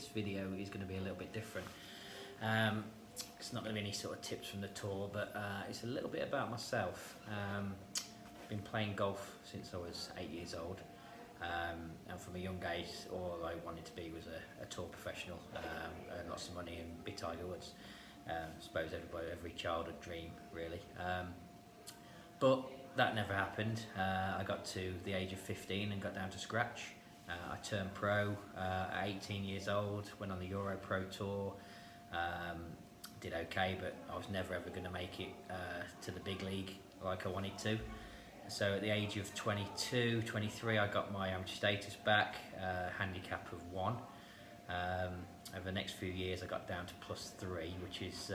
video is going to be a little bit different. It's not going to be any sort of tips from the tour, but it's a little bit about myself. I've been playing golf since I was 8 years old, and from a young age all I wanted to be was a tour professional, earn lots of money and be Tiger Woods. I suppose every childhood dream really, but that never happened. I got to the age of 15 and got down to scratch. I turned pro at 18 years old, went on the EuropeanTour, did okay, but I was never ever going to make it to the big league like I wanted to. So at the age of 22, 23, I got my amateur status back, handicap of 1. Over the next few years I got down to +3, which is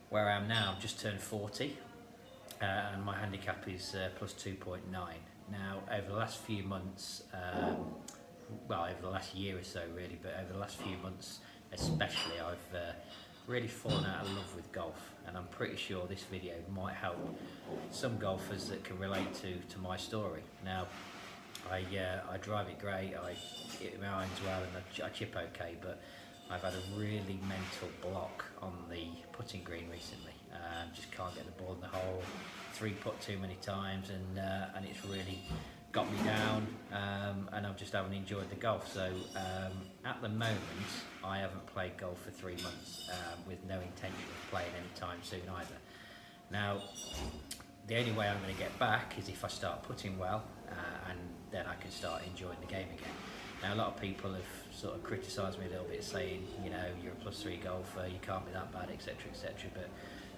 where I am now. I've just turned 40, and my handicap is +2.9. Now over the last few months, well over the last year or so really, but over the last few months especially, I've really fallen out of love with golf, and I'm pretty sure this video might help some golfers that can relate to my story. Now I drive it great, I hit my irons well, and I chip okay, but I've had a really mental block on the putting green recently. Just can't get the ball in the hole, 3-putt too many times, and it's really got me down, and I just haven't enjoyed the golf. So at the moment I haven't played golf for 3 months, with no intention of playing anytime soon either. Now the only way I'm going to get back is if I start putting well, and then I can start enjoying the game again. Now a lot of people have sort of criticised me a little bit, saying, you know, you're a +3 golfer, you can't be that bad, etc, etc. But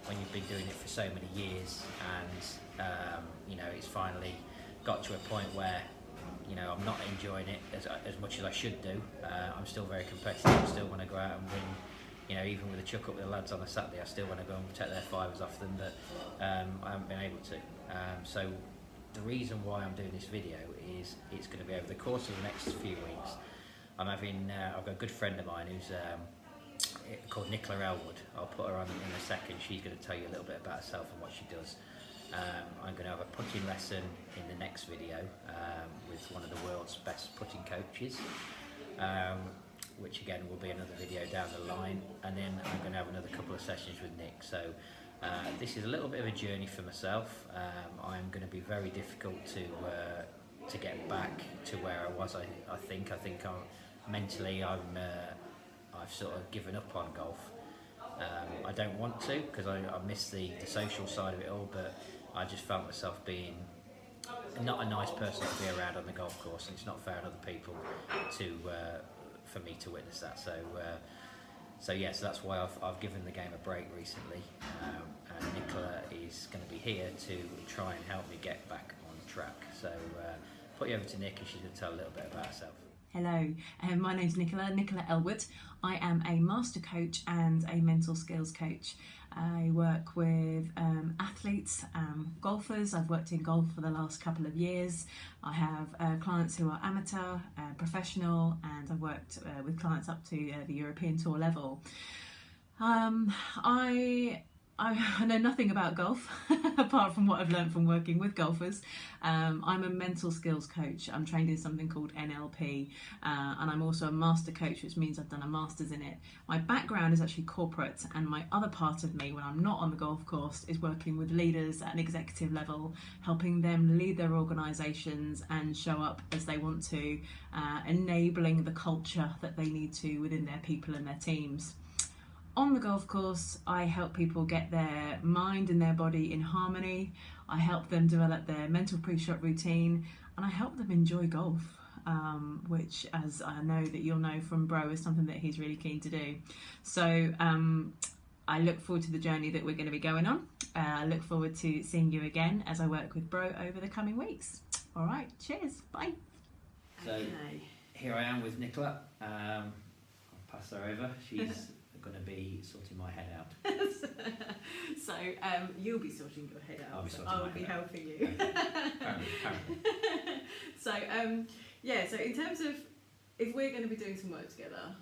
when you've been doing it for so many years, and you know, it's finally got to a point where, you know, I'm not enjoying it as much as I should do. I'm still very competitive, I still want to go out and win. You know, even with a chuck up with the lads on a Saturday, I still want to go and take their 5s off them, but I haven't been able to. So the reason why I'm doing this video is it's going to be over the course of the next few weeks. I'm having, I've got a good friend of mine who's called Nicola Ellwood. I'll put her on in a second. She's going to tell you a little bit about herself and what she does. I'm going to have a putting lesson in the next video with one of the world's best putting coaches, which again will be another video down the line, and then I'm going to have another couple of sessions with Nick. So this is a little bit of a journey for myself. I'm going to be very difficult to get back to where I was. I think mentally I've sort of given up on golf. I don't want to, because I miss the social side of it all, but I just felt myself being not a nice person to be around on the golf course, and it's not fair on other people for me to witness that. So yeah, so that's why I've given the game a break recently, and Nicola is going to be here to try and help me get back on track. So put you over to Nick, and she's going to tell a little bit about herself. Hello, my name's Nicola Ellwood. I am a master coach and a mental skills coach. I work with athletes, golfers. I've worked in golf for the last couple of years. I have clients who are amateur, professional, and I've worked with clients up to the European Tour level. I know nothing about golf apart from what I've learned from working with golfers. I'm a mental skills coach. I'm trained in something called NLP, and I'm also a master coach, which means I've done a master's in it. My background is actually corporate, and my other part of me when I'm not on the golf course is working with leaders at an executive level, helping them lead their organisations and show up as they want to, enabling the culture that they need to within their people and their teams. On the golf course, I help people get their mind and their body in harmony. I help them develop their mental pre-shot routine, and I help them enjoy golf, which, as I know that you'll know from Bro, is something that he's really keen to do. So I look forward to the journey that we're going to be going on. I look forward to seeing you again as I work with Bro over the coming weeks. All right, cheers, bye. So here I am with Nicola. I'll pass her over. She's going to be sorting my head out. So you'll be sorting your head out. I'll be helping you. Okay. Apparently. So yeah, so in terms of if we're going to be doing some work together,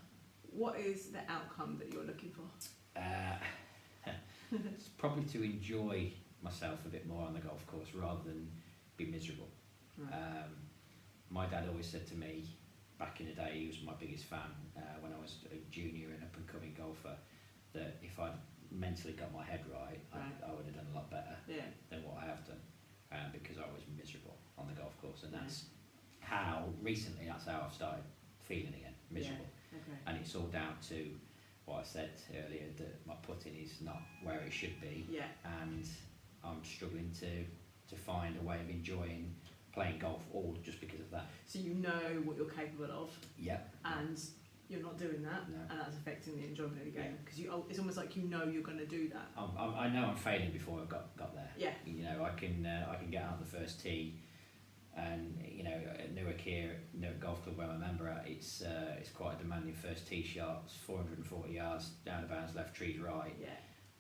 what is the outcome that you're looking for? It's probably to enjoy myself a bit more on the golf course rather than be miserable. Right. My dad always said to me, back in the day, he was my biggest fan when I was a junior and up-and-coming golfer, that if I'd mentally got my head right, I would have done a lot better than what I have done, because I was miserable on the golf course, and that's how I've started feeling again, miserable. And it's all down to what I said earlier, that my putting is not where it should be, and I'm struggling to find a way of enjoying playing golf, all just because of that. So you know what you're capable of, and you're not doing that, and that's affecting the enjoyment of the game, because it's almost like you're going to do that. I know I'm failing before I've got there. You know, I can get out the first tee, and you know, at Newark here, Newark Golf Club where I'm a member at, it's quite a demanding first tee shot. It's 440 yards down the bounds, left trees right.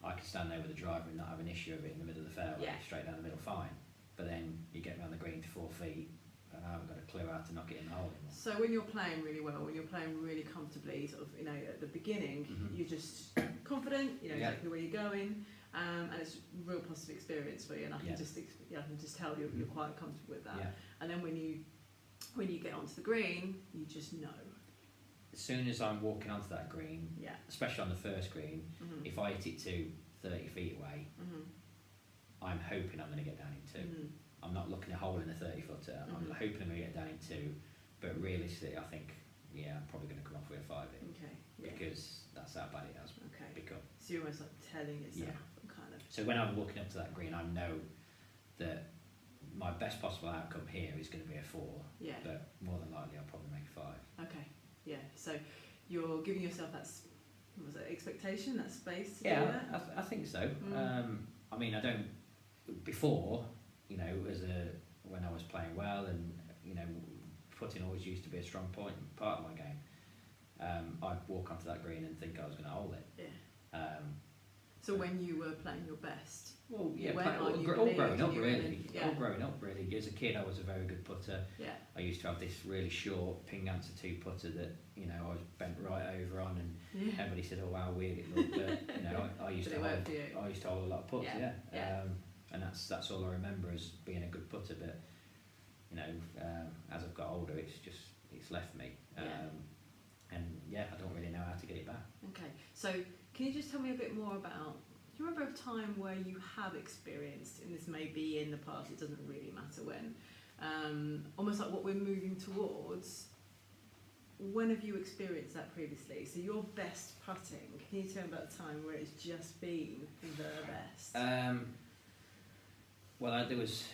I can stand there with a driver and not have an issue of it in the middle of the fairway, straight down the middle, fine. But then you get around the green to 4 feet, and I haven't got a clue how to knock it in the hole anymore. So when you're playing really well, when you're playing really comfortably, sort of, you know, at the beginning, you're just confident, you know exactly where you're going, and it's a real positive experience for you. And I can just tell you're quite comfortable with that. And then when you get onto the green, you just know. As soon as I'm walking onto that green, especially on the first green, if I hit it to 30 feet away, I'm hoping I'm going to get down in 2. I'm not looking at a hole in a 30-footer. I'm hoping I'm going to get down in 2, but realistically, I think, I'm probably going to come off with a 5 because that's how bad it has become. So you're almost like telling yourself, kind of. So when I'm walking up to that green, I know that my best possible outcome here is going to be a 4, but more than likely I'll probably make a 5. So you're giving yourself that, was it expectation, that space to do that? I think so. I mean, I don't, before, you know, when I was playing well, and you know, putting always used to be a strong part of my game, I'd walk onto that green and think I was going to hold it. So when you were playing your best? Well, all growing up really. As a kid, I was a very good putter. I used to have this really short ping answer 2 putter that, you know, I was bent right over on, and everybody said, "Oh, how weird it looked." But you know, I used to hold a lot of putts. And that's all I remember as being a good putter. But you know, as I've got older, it's left me. And I don't really know how to get it back. Okay, so can you just tell me a bit more about? Do you remember a time where you have experienced, and this may be in the past, it doesn't really matter when, almost like what we're moving towards? When have you experienced that previously? So your best putting, can you tell me about a time where it's just been the best? Well, there was,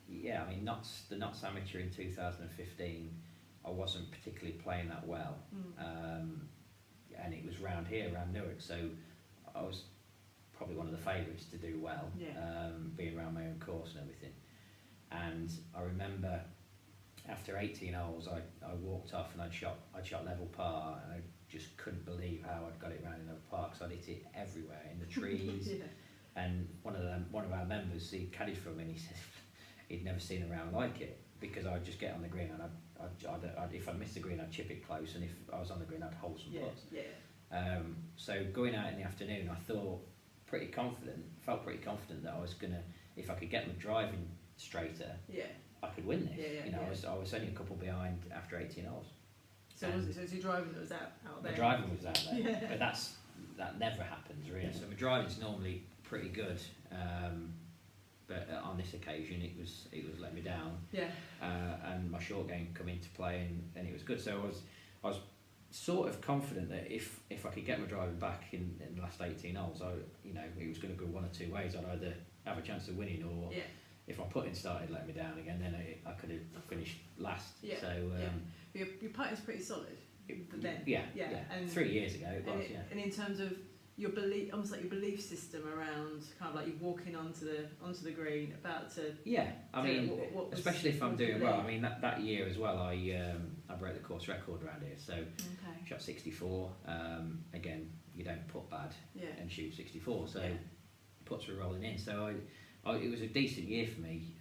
I mean, the Notts Amateur in 2015, I wasn't particularly playing that well, and it was round Newark, so I was probably one of the favourites to do well, being around my own course and everything. And I remember after 18 holes, I walked off and I'd shot level par, and I just couldn't believe how I'd got it round in the park. So I'd hit it everywhere, in the trees. And one of our members, he caddied for me, and he said he'd never seen a round like it, because I'd just get on the green and I'd if I missed the green, I'd chip it close, and if I was on the green, I'd hold some putts. So going out in the afternoon, I felt pretty confident that I was gonna, if I could get my driving straighter, I could win this. I was only a couple behind after 18 holes. So was your driving that was out there? My driving was out there, but that never happens really. So my driving's normally pretty good, but on this occasion it was let me down. And my short game come into play, and it was good. So I was sort of confident that if I could get my driving back in the last 18 holes, it was going to go one or two ways. I'd either have a chance of winning, or if my putting started letting me down again, then I could have finished last. Your putting's pretty solid. Then and 3 years ago it was. And in terms of your belief, almost like your belief system around kind of like you walking onto the green, about to. I mean, what especially if I'm doing well. I mean, that year as well, I broke the course record around here, so shot 64. Again, you don't put bad and shoot 64, so putts were rolling in. So it was a decent year for me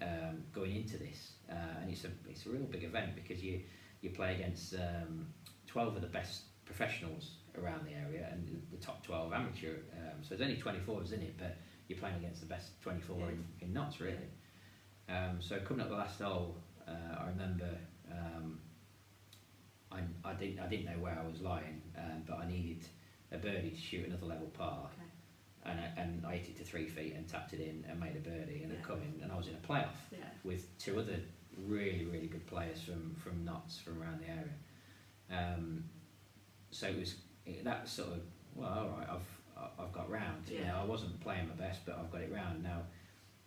going into this, and it's a real big event, because you play against 12 of the best professionals around the area and the top 12 amateur, so there's only 24 of us in it, but you're playing against the best 24 in Notts really. So coming up the last hole, I remember I didn't know where I was lying, but I needed a birdie to shoot another level par, and I hit it to 3 feet and tapped it in and made a birdie, and it come in, and I was in a playoff with 2 other really good players from Notts from around the area. So that sort of, well, all right, I've got round. You know, I wasn't playing my best, but I've got it round now.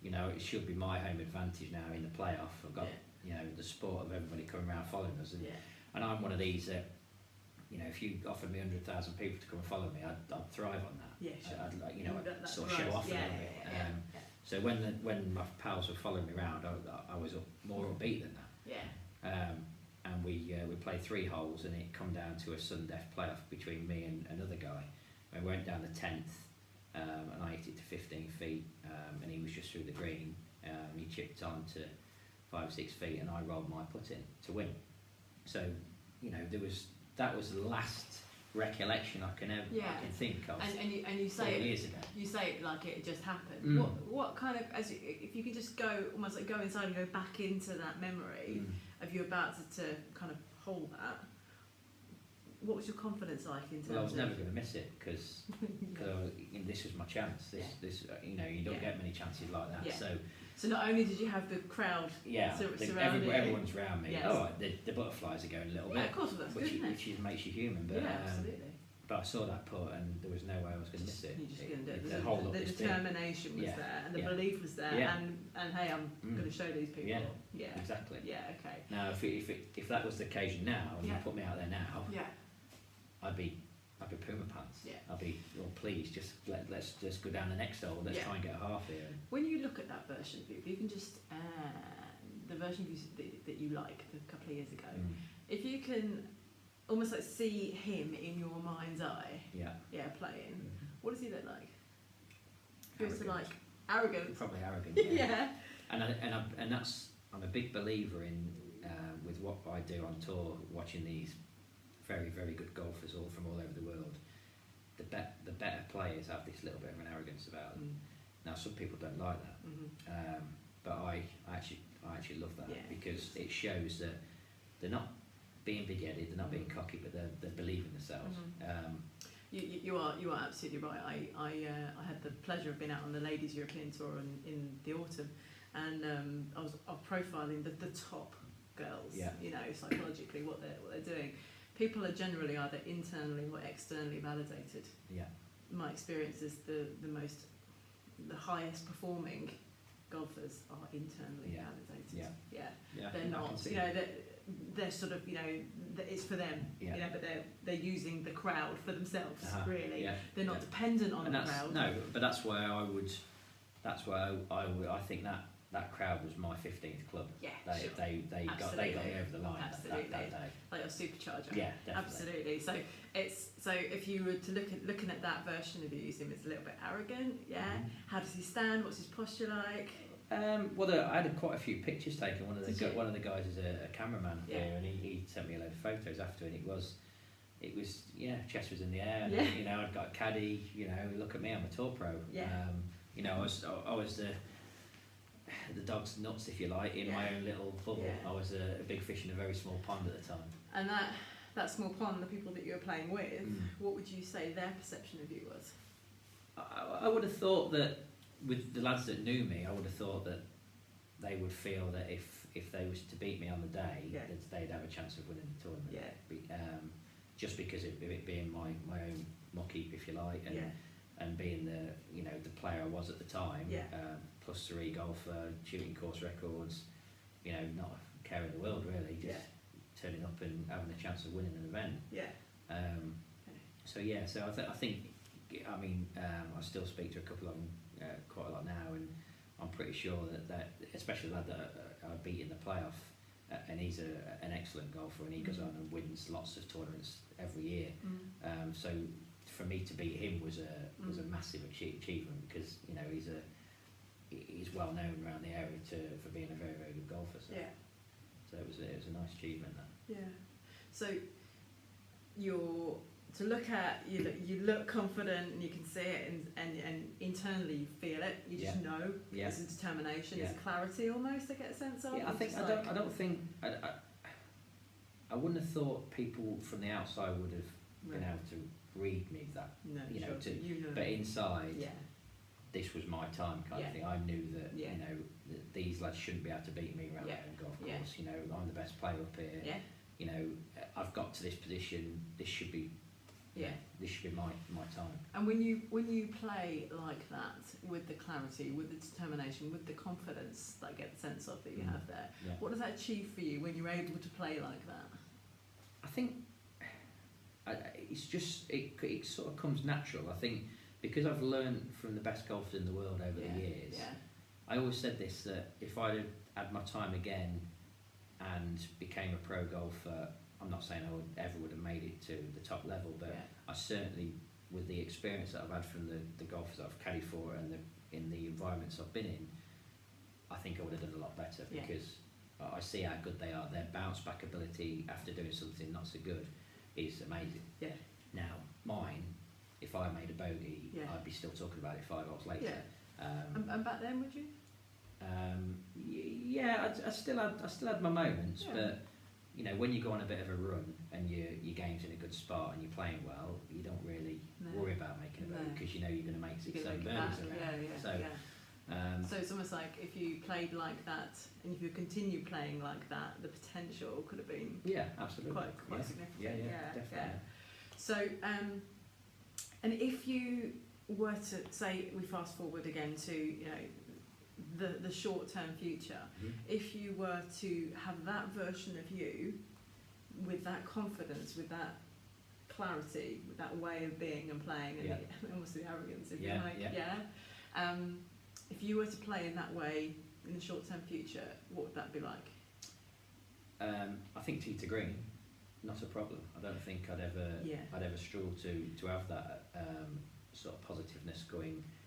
You know, it should be my home advantage now in the playoff. I've got you know, the support of everybody coming around following us, and I'm one of these that, you know, if you offered me 100,000 people to come and follow me, I'd thrive on that. Yeah, sure. I'd like, you know, I'd sort of show off a little bit. So when my pals were following me around, I was more upbeat than that. Yeah. And we played 3 holes, and it come down to a sudden death playoff between me and another guy. I went down the 10th, and I hit it to 15 feet, and he was just through the green. He chipped on to 5 or 6 feet, and I rolled my putt in to win. So, you know, that was the last recollection I can think of. And you say 4 years ago. You say it like it just happened. What kind of, if you could just go almost like go inside and go back into that memory of you about to kind of hold that. What was your confidence like in terms of? Well, I was never going to miss it because this was my chance. This you know, you don't get many chances like that. So not only did you have the crowd surrounding you, everyone's around me. Oh, the butterflies are going a little bit. Yeah, of course, that's good, isn't it? Which makes you human. But, absolutely. But I saw that putt, and there was no way I was going to miss it. You just going to do it. The determination was there, and the belief was there, and hey, I'm going to show these people. Yeah, exactly. Yeah, okay. Now, if that was the occasion now, and you put me out there now, I'd be puma pants. Yeah. I'd be, well, please, let's just go down the next hole. Let's try and get a half here. When you look at that version of you, if you can just the version of you that you liked a couple of years ago, if you can almost like see him in your mind's eye, playing, what does he look like? Feels like arrogant. Probably arrogant. Yeah. And that's, I'm a big believer in with what I do on tour, watching these very good golfers all from all over the world. The better players have this little bit of an arrogance about them. Now some people don't like that, but I actually love that because it shows that they're not being big-headed, they're not being cocky, but they believe in themselves. You are absolutely right. I had the pleasure of being out on the Ladies European Tour in the autumn, and I was profiling the top girls. You know, psychologically what they're doing. People are generally either internally or externally validated. My experience is the highest performing golfers are internally validated. They're not, you know, they're sort of, you know, it's for them, you know, but they're using the crowd for themselves, really. They're not dependent on the crowd. No, but that's where I think that crowd was my 15th club. They got me over the line that day. Like a supercharger. Yeah, definitely. Absolutely. So if you were to looking at that version of you, you see him as a little bit arrogant. How does he stand? What's his posture like? Well, I had quite a few pictures taken. One of the guys is a cameraman here, and he sent me a load of photos after, and it was chest was in the air. And, you know, I'd got a caddy. You know, look at me, I'm a tour pro. You know, I was the dog's nuts, if you like, in my own little bubble. I was a big fish in a very small pond at the time. And that small pond, the people that you were playing with, what would you say their perception of you was? I would have thought that with the lads that knew me, I would have thought that they would feel that if they was to beat me on the day, that they'd have a chance of winning the tournament. Just because of it being my own mucky, if you like, and being the player I was at the time. Plus 3 golfer, shooting course records, you know, not a care in the world really, just turning up and having a chance of winning an event. So I think, I mean, I still speak to a couple of them quite a lot now, and I'm pretty sure that especially the lad that I beat in the playoff, and he's an excellent golfer, and he goes on and wins lots of tournaments every year. So for me to beat him was a massive achievement, because you know he's well known around the area for being a very good golfer. So it was a nice achievement. That. So to look at, you look confident, and you can see it, and internally you feel it. You just know. There's a determination. There's a clarity almost. I get a sense of. I think I don't think. I wouldn't have thought people from the outside would have been able to read me that, No, you know, sure. but inside, Yeah. this was my time kind of thing. I knew that, Yeah. you know, that these lads shouldn't be able to beat me around Yeah. the golf Yeah. course. You know, I'm the best player up here. Yeah. You know, I've got to this position. This should be, Yeah. this should be my time. And when you play like that, with the clarity, with the determination, with the confidence that I get the sense of that you have there, Yeah. what does that achieve for you when you're able to play like that? I think it's just it sort of comes natural. I think because I've learned from the best golfers in the world over the years. Yeah. I always said this, that if I'd had my time again and became a pro golfer, I'm not saying I would have made it to the top level, but I certainly, with the experience that I've had from the golfers that I've caddied for and in the environments I've been in, I think I would have done a lot better because I see how good they are. Their bounce back ability after doing something not so good is amazing. Yeah. Now, mine, if I made a bogey, I'd be still talking about it 5 hours later. Yeah. And back then, would you? I still had my moments, but you know, when you go on a bit of a run and your game's in a good spot and you're playing well, you don't really worry about making a bogey because you know you're going to make 6 or 7 birdies around. So it's almost like if you played like that and if you continue playing like that, the potential could have been absolutely quite significant. Yeah, definitely. So and if you were to say, we fast forward again to, you know, the short-term future, if you were to have that version of you with that confidence, with that clarity, with that way of being and playing, and almost the arrogance, if you like, if you were to play in that way in the short-term future, what would that be like? I think tee to green, not a problem. I don't think I'd ever struggle to have that sort of positiveness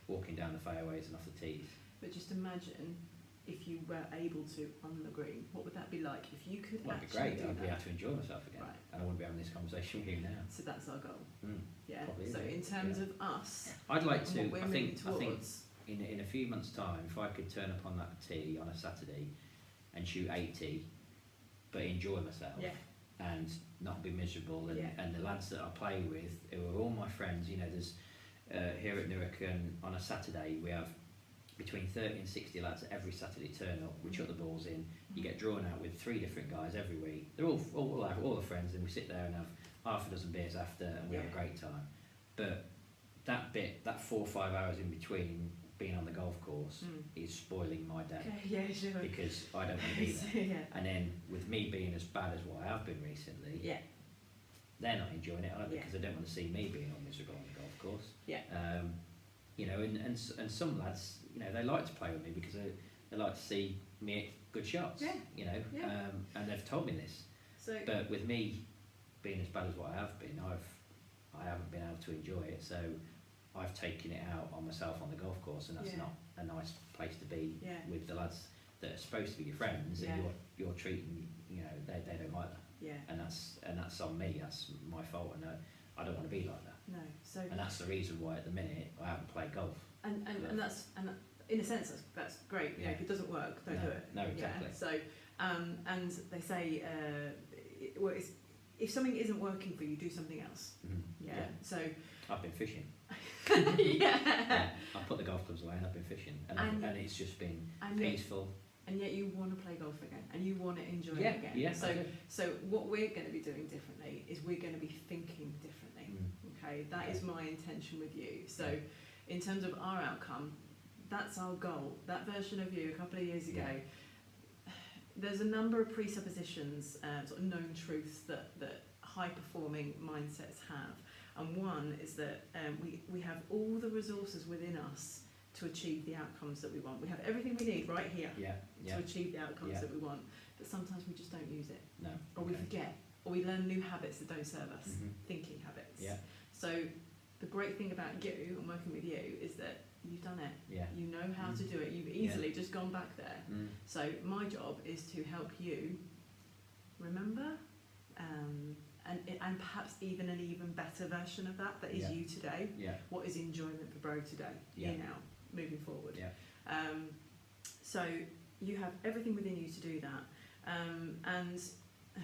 walking down the fairways and off the tees. But just imagine if you were able to on the green, what would that be like if you could That'd be great. I'd be able to enjoy myself again, and I wouldn't be having this conversation with you now. So that's our goal. Probably so in terms of us, I'd like to. I think in a few months' time, if I could turn up on that tee on a Saturday and shoot 80, but enjoy myself and not be miserable, and the lads that I play with, who are all my friends, you know, there's here at Nuremberg on a Saturday we have between 30 and 60 lads every Saturday turn up. We chuck the balls in. You get drawn out with 3 different guys every week. They're all the friends, and we sit there and have half a dozen beers after, and we have a great time. But that 4 or 5 hours in between being on the golf course is spoiling my day. Because I don't want to be there. And then with me being as bad as what I have been recently, they're not enjoying it either because they don't want to see me being all miserable on the golf course. You know, and some lads, you know, they like to play with me because they like to see me hit good shots. You know, and they've told me this. But with me being as bad as what I have been, I haven't been able to enjoy it. So I've taken it out on myself on the golf course, and that's not a nice place to be with the lads that are supposed to be your friends, and you're treating, you know, they don't like that. And that's on me. That's my fault, and I don't want to be like that. No. So and that's the reason why at the minute I haven't played golf. And that's in a sense that's great. You know, if it doesn't work, don't do it. No, exactly. So and they say if something isn't working for you, do something else. So I've been fishing. I put the golf clubs away and I've been fishing, and it's just been peaceful. And yet you want to play golf again, and you want to enjoy it again. So what we're going to be doing differently is we're going to be thinking differently. Okay, that is my intention with you. So in terms of our outcome, that's our goal. That version of you a couple of years ago, there's a number of presuppositions, sort of known truths that high performing mindsets have. And one is that we have all the resources within us to achieve the outcomes that we want. We have everything we need right here to achieve the outcomes that we want. But sometimes we just don't use it. No. Or we forget. Or we learn new habits that don't serve us. Thinking habits. So the great thing about you and working with you is that you've done it. You know how to do it. You've easily just gone back there. So my job is to help you remember and perhaps even an even better version of that is you today. What is enjoyment for Bro today? Here now, moving forward. So you have everything within you to do that. And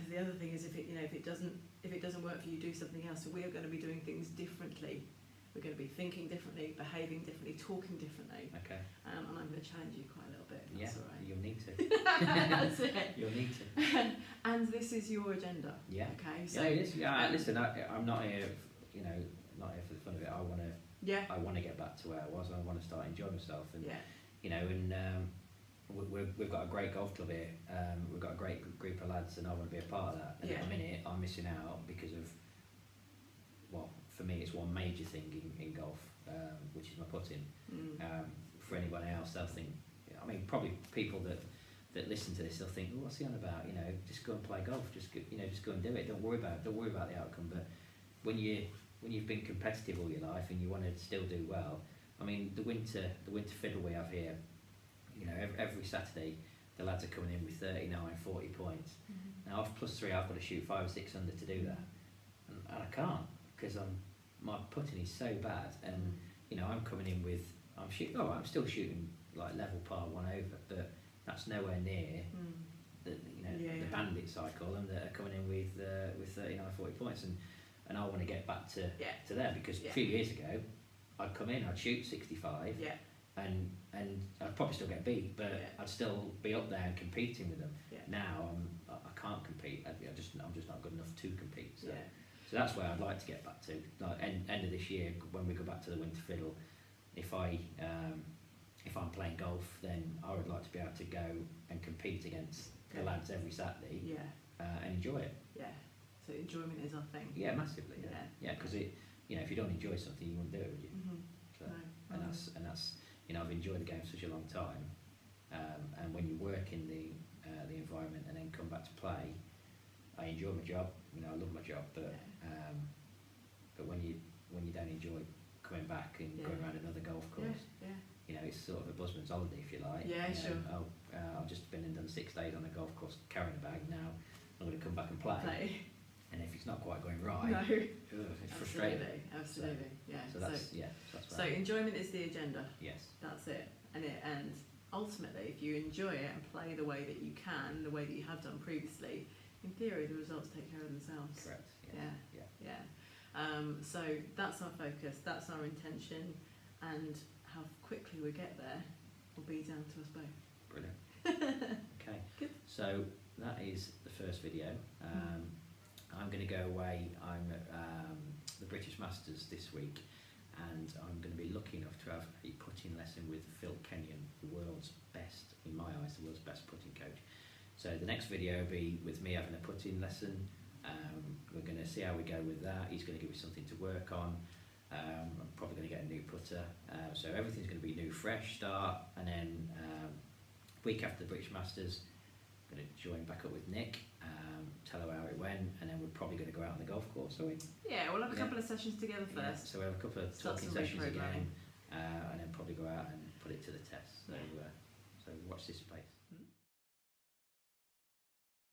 the other thing is if it doesn't work for you, do something else. So we are going to be doing things differently. We're going to be thinking differently, behaving differently, talking differently. Okay. And I'm going to challenge you quite a little bit. That's all right. You'll need to. That's it. You'll need to. And this is your agenda. Yeah. Okay. So it is. Listen, I'm not here. Not here for the fun of it. I want to. yeah. I want to get back to where I was. I want to start enjoying myself. And Yeah. We've got a great golf club here. We've got a great group of lads, and I want to be a part of that. And Yeah. at the minute, I'm missing out because of, well, for me, it's one major thing in golf, which is my putting. For anyone else, they'll think, I mean, probably people that listen to this, they'll think, well, what's he on about? Just go and play golf. Just go and do it. Don't worry about the outcome. But when you've been competitive all your life and you want to still do well, I mean, the winter fiddle we have here. Every Saturday the lads are coming in with 39, 40 points. Now off +3 I've got to shoot 5 or 6 under to do that, and I can't because my putting is so bad, and I'm coming in with I'm still shooting like level par 1 over, but that's nowhere near the bandit cycle, and that are coming in with 39, 40 points, and I want to get back to there, because a few years ago I'd come in, I'd shoot 65. And I'd probably still get beat, but I'd still be up there and competing with them. Now I can't compete. I'm just not good enough to compete. So that's where I'd like to get back to. Like end of this year, when we go back to the winter fiddle, if I'm playing golf, then I would like to be able to go and compete against the lads every Saturday. And enjoy it. So enjoyment is our thing. Yeah, massively. Because if you don't enjoy something, you wouldn't do it, would you? So, No. and that's. I've enjoyed the game for such a long time, and when you work in the environment and then come back to play, I enjoy my job. I love my job, but when you don't enjoy coming back and going around another golf course, it's sort of a buzzman's holiday, if you like. Sure. I've just been and done 6 days on a golf course carrying a bag. Now I'm going to come back and play. And if it's not quite going right, it's frustrating. Absolutely. So that's So enjoyment is the agenda. Yes. That's it. And ultimately, if you enjoy it and play the way that you can, the way that you have done previously, in theory, the results take care of themselves. Correct. So that's our focus. That's our intention, and how quickly we get there will be down to us both. Brilliant. Okay. Good. So that is the first video. I'm going to go away. I'm at the British Masters this week, and I'm going to be lucky enough to have a putting lesson with Phil Kenyon, the world's best, in my eyes, the world's best putting coach. So the next video will be with me having a putting lesson. We're going to see how we go with that. He's going to give me something to work on. I'm probably going to get a new putter. So everything's going to be new, fresh start, and then week after the British Masters, I'm going to join back up with Nick, tell her how it went, and then we're probably going to go out on the golf course, are we? Yeah, we'll have a couple of sessions together first. So we'll have a couple of talking sessions again, and then probably go out and put it to the test. So watch this space.